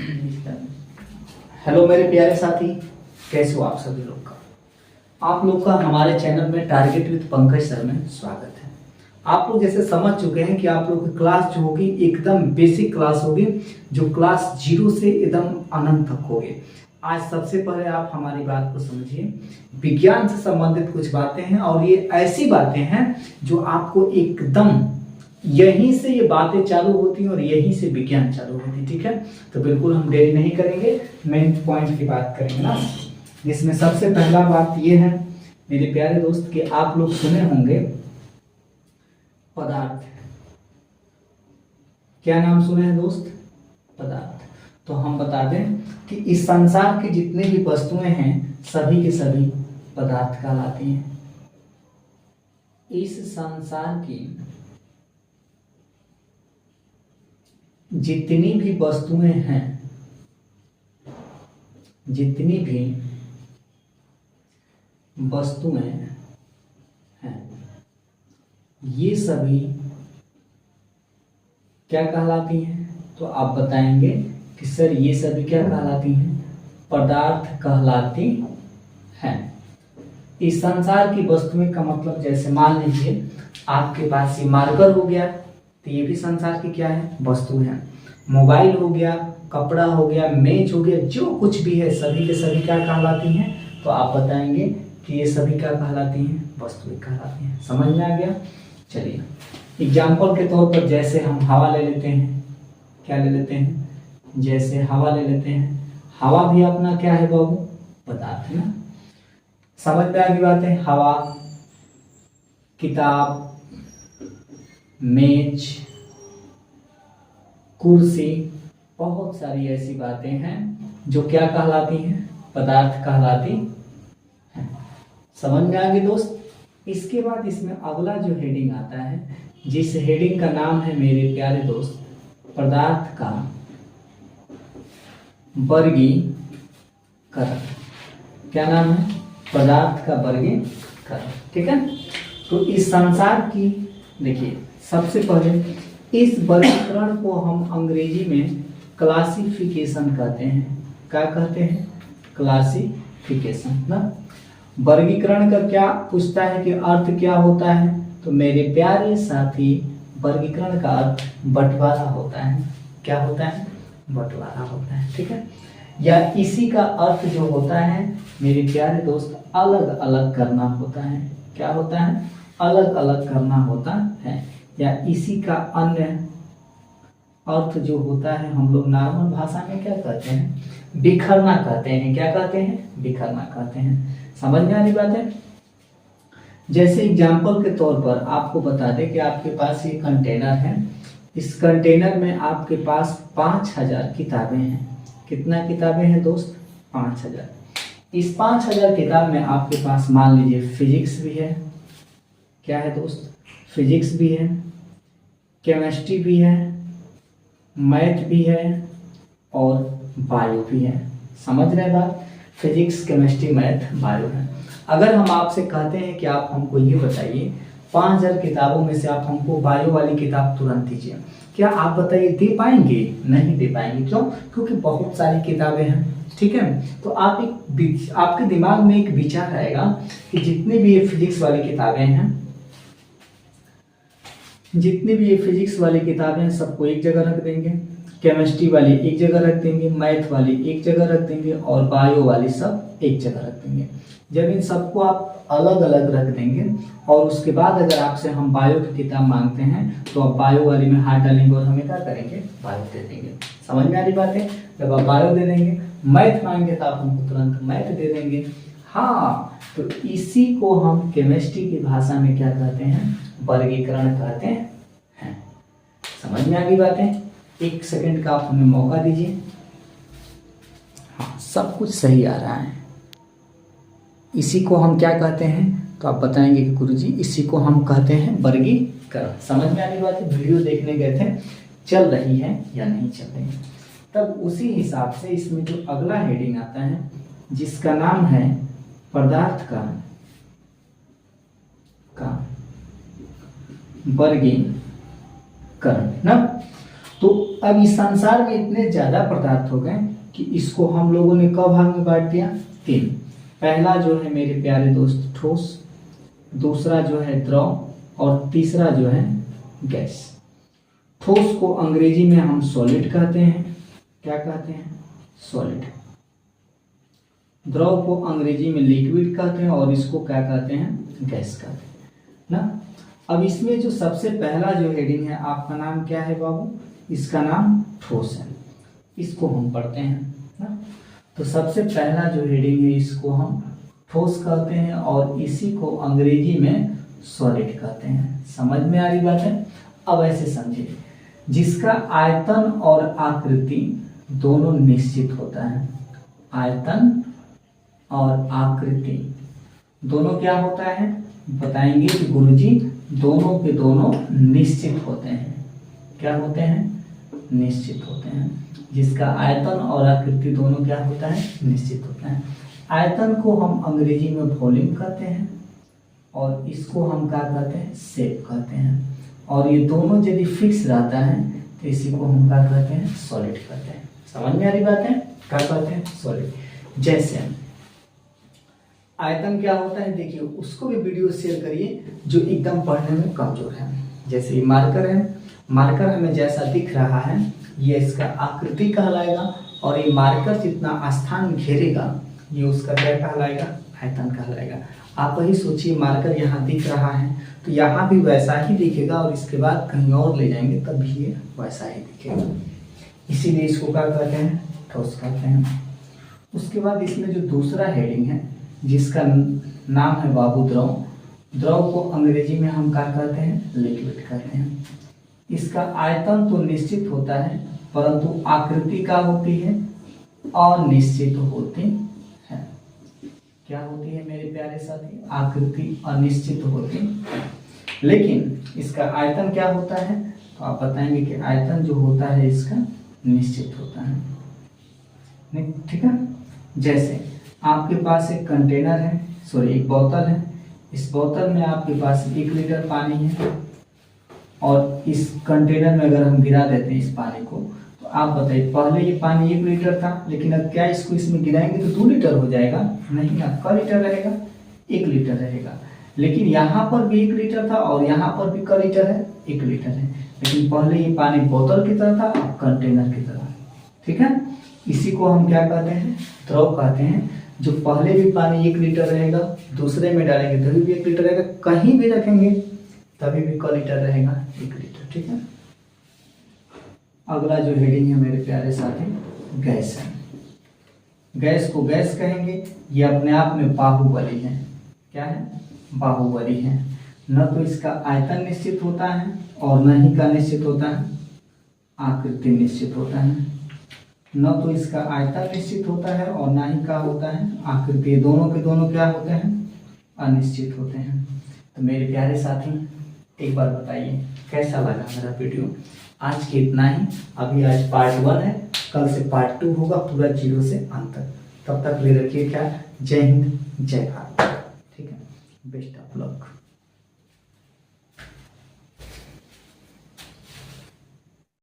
Hello मेरे प्यारे साथी, कैसे हो आप सभी लोग का। आप लोग का हमारे चैनल में टारगेट विद पंकज सर में स्वागत है। आप लोग जैसे समझ चुके हैं कि आप लोग की क्लास जो होगी एकदम बेसिक क्लास होगी, जो क्लास 0 से एकदम अनंत तक होगी। आज सबसे पहले आप हमारी बात को समझिए। विज्ञान से संबंधित कुछ बातें हैं और ये ऐसी बातें हैं जो आपको एकदम यहीं से ये बातें चालू होती हैं और यहीं से विज्ञान चालू होती है। ठीक है, तो बिल्कुल हम देरी नहीं करेंगे, मेन पॉइंट की बात करेंगे ना। जिसमें सबसे पहला बात ये है मेरे प्यारे दोस्त कि आप लोग सुने होंगे पदार्थ। क्या नाम सुने हैं दोस्त? पदार्थ। तो हम बता दें कि इस संसार की जितने भी वस्तुएं हैं सभी के सभी पदार्थ कहलाती हैं। इस संसार की जितनी भी वस्तुएं हैं, जितनी भी वस्तुएं हैं, ये सभी क्या कहलाती हैं? तो आप बताएंगे कि सर ये सभी क्या कहलाती हैं? पदार्थ कहलाती हैं। इस संसार की वस्तुएं का मतलब जैसे मान लीजिए आपके पास ये मार्कर हो गया, तो ये भी संसार की क्या है? वस्तु है। मोबाइल हो गया, कपड़ा हो गया, मेज हो गया, जो कुछ भी है सभी के सभी क्या कहलाती हैं? तो आप बताएंगे कि ये सभी क्या कहलाती हैं? वस्तुएं कहलाती हैं। समझ में आ गया? चलिए एग्जाम्पल के तौर पर जैसे हम हवा ले लेते हैं। क्या ले लेते हैं? जैसे हवा ले लेते हैं। हवा भी अपना क्या है बाबू? पदार्थ है ना। समझ में आ गई बात है? हवा, किताब, मेज, कुर्सी, बहुत सारी ऐसी बातें हैं जो क्या कहलाती हैं? पदार्थ कहलाती हैं। समझ में आ गई दोस्त? इसके बाद इसमें अगला जो हेडिंग आता है, जिस हेडिंग का नाम है मेरे प्यारे दोस्त पदार्थ का वर्गीकरण। क्या नाम है? पदार्थ का वर्गीकरण। ठीक है, तो इस संसार की देखिए सबसे पहले इस वर्गीकरण को हम अंग्रेजी में क्लासिफिकेशन कहते हैं। क्या कहते हैं? क्लासिफिकेशन ना। वर्गीकरण का क्या पूछता है कि अर्थ क्या होता है? तो मेरे प्यारे साथी वर्गीकरण का अर्थ बंटवारा होता है। क्या होता है? बंटवारा होता है। ठीक है, या इसी का अर्थ जो होता है मेरे प्यारे दोस्त अलग अलग करना होता है। क्या होता है? अलग अलग करना होता है। या इसी का अन्य अर्थ जो होता है हम लोग नॉर्मल भाषा में क्या कहते हैं? बिखरना कहते हैं। क्या कहते हैं? बिखरना कहते हैं। समझ में आ रही बात है? जैसे एग्जाम्पल के तौर पर आपको बता दें कि आपके पास ये कंटेनर है। इस कंटेनर में आपके पास 5000 किताबें हैं। कितना किताबें हैं दोस्त? 5000। इस 5000 किताब में आपके पास मान लीजिए फिजिक्स भी है। क्या है दोस्त? फिजिक्स भी है, केमिस्ट्री भी है, मैथ भी है और बायो भी है। समझ रहे बात? फिजिक्स, केमिस्ट्री, मैथ, बायो है। अगर हम आपसे कहते हैं कि आप हमको ये बताइए 5000 किताबों में से आप हमको बायो वाली किताब तुरंत दीजिए, क्या आप बताइए दे पाएंगे? नहीं दे पाएंगे। क्यों? क्योंकि बहुत सारी किताबें हैं। ठीक है, तो आप आपके दिमाग में एक विचार आएगा कि जितने भी ये फिजिक्स वाली किताबें हैं, जितनी भी ये फिजिक्स वाली किताबें हैं सबको एक जगह रख देंगे, केमिस्ट्री वाली एक जगह रख देंगे, मैथ वाली एक जगह रख देंगे और बायो वाली सब एक जगह रख देंगे। जब इन सबको आप अलग अलग रख देंगे और उसके बाद अगर आपसे हम बायो की किताब मांगते हैं तो आप बायो वाली में हाथ डालेंगे और हमें क्या करेंगे? बायो दे देंगे। समझ में आ रही बात है? जब आप बायो दे देंगे, मैथ मांगेंगे तो आप हमको तुरंत मैथ दे देंगे। हाँ, तो इसी को हम केमिस्ट्री की भाषा में क्या कहते हैं? वर्गीकरण कहते हैं। समझ में आ गई बातें? एक सेकंड का आप हमें मौका दीजिए। हाँ, सब कुछ सही आ रहा है। इसी को हम क्या कहते हैं? तो आप बताएंगे कि गुरुजी इसी को हम कहते हैं वर्गीकरण। समझ में आने बात है? वीडियो देखने गए थे, चल रही है या नहीं चल रही है? तब उसी हिसाब से इसमें जो अगला हेडिंग आता है जिसका नाम है पदार्थ का वर्गीकरण ना। तो अब इस संसार में इतने ज्यादा पदार्थ हो गए कि इसको हम लोगों ने कब भाग में बांट दिया? 3। पहला जो है मेरे प्यारे दोस्त ठोस, दूसरा जो है द्रव, और तीसरा जो है गैस। ठोस को अंग्रेजी में हम सॉलिड कहते हैं। क्या कहते हैं? सॉलिड। द्रव को अंग्रेजी में लिक्विड कहते हैं और इसको क्या कहते हैं? गैस कहते हैं ना। अब इसमें जो सबसे पहला जो हेडिंग है, आपका नाम क्या है बाबू? इसका नाम ठोस है। इसको हम पढ़ते हैं ना। तो सबसे पहला जो हेडिंग है इसको हम ठोस कहते हैं और इसी को अंग्रेजी में सॉलिड कहते हैं। समझ में आ रही बात है? अब ऐसे समझिए, जिसका आयतन और आकृति दोनों निश्चित होता है। आयतन और आकृति दोनों क्या होता है? बताएंगे कि गुरुजी दोनों के दोनों निश्चित होते हैं। क्या होते हैं? निश्चित होते हैं। जिसका आयतन और आकृति दोनों क्या होता है? निश्चित होता है। आयतन को हम अंग्रेजी में वॉल्यूम कहते हैं और इसको हम क्या कहते हैं? शेप कहते हैं। और ये दोनों यदि फिक्स रहता है तो इसी को हम क्या कहते हैं? सॉलिड कहते हैं। समझ में आ रही बात है? क्या कहते हैं? सॉलिड। जैसे आयतन क्या होता है, देखिए उसको भी वीडियो शेयर करिए जो एकदम पढ़ने में कमजोर है। जैसे ये मार्कर है, मार्कर हमें जैसा दिख रहा है ये इसका आकृति कहलाएगा और ये मार्कर जितना स्थान घेरेगा ये उसका क्या कहलाएगा? आयतन कहलाएगा। आप वही सोचिए, मार्कर यहाँ दिख रहा है तो यहाँ भी वैसा ही दिखेगा और इसके बाद कहीं और ले जाएंगे तब भी ये वैसा ही दिखेगा। इसीलिए इसको क्या कहते हैं? ठोस कहते हैं। उसके बाद इसमें जो दूसरा हेडिंग है जिसका नाम है बाबू द्रव। द्रव को अंग्रेजी में हम क्या कहते हैं? लिक्विड कहते हैं। इसका आयतन तो निश्चित होता है परंतु आकृति क्या होती है? अनिश्चित होती है। क्या होती है मेरे प्यारे साथी? आकृति अनिश्चित होती है। लेकिन इसका आयतन क्या होता है? तो आप बताएंगे कि आयतन जो होता है इसका निश्चित होता है। ठीक है। जैसे आपके पास एक कंटेनर है, सॉरी एक बोतल है। इस बोतल में आपके पास 1 लीटर पानी है और इस कंटेनर में अगर हम गिरा देते हैं इस पानी को तो आप बताइए, पहले ये पानी 1 लीटर था लेकिन अब क्या इसको इसमें गिराएंगे तो 2 लीटर हो जाएगा? नहीं ना। क लीटर रहेगा? 1 लीटर रहेगा। लेकिन यहाँ पर भी 1 लीटर था और यहाँ पर भी क लीटर है? 1 लीटर है। लेकिन पहले ये पानी बोतल की तरह था, अब कंटेनर की तरह। ठीक है। इसी को हम क्या कहते हैं? द्रव कहते हैं। जो पहले भी पानी 1 लीटर रहेगा, दूसरे में डालेंगे तभी भी 1 लीटर रहेगा, कहीं भी रखेंगे तभी भी क लीटर रहेगा? 1 लीटर। ठीक है। अगला जो हेडिंग है मेरे प्यारे साथी, गैस है। गैस को गैस कहेंगे। ये अपने आप में बाहुबली है। क्या है? बाहुबली है। न तो इसका आयतन निश्चित होता है और न ही का निश्चित होता है आकृति निश्चित होता है। न तो इसका आयतन निश्चित होता है और न ही का होता है आकृति। दोनों के दोनों क्या होते हैं? अनिश्चित होते हैं। तो मेरे प्यारे साथी एक बार बताइए कैसा लगा मेरा वीडियो? आज के इतना ही। अभी आज पार्ट 1 है, कल से पार्ट 2 होगा पूरा 0 से अंत तक। तब तक ले रखिए क्या? जय हिंद, जय भारत। ठीक है। Best of luck.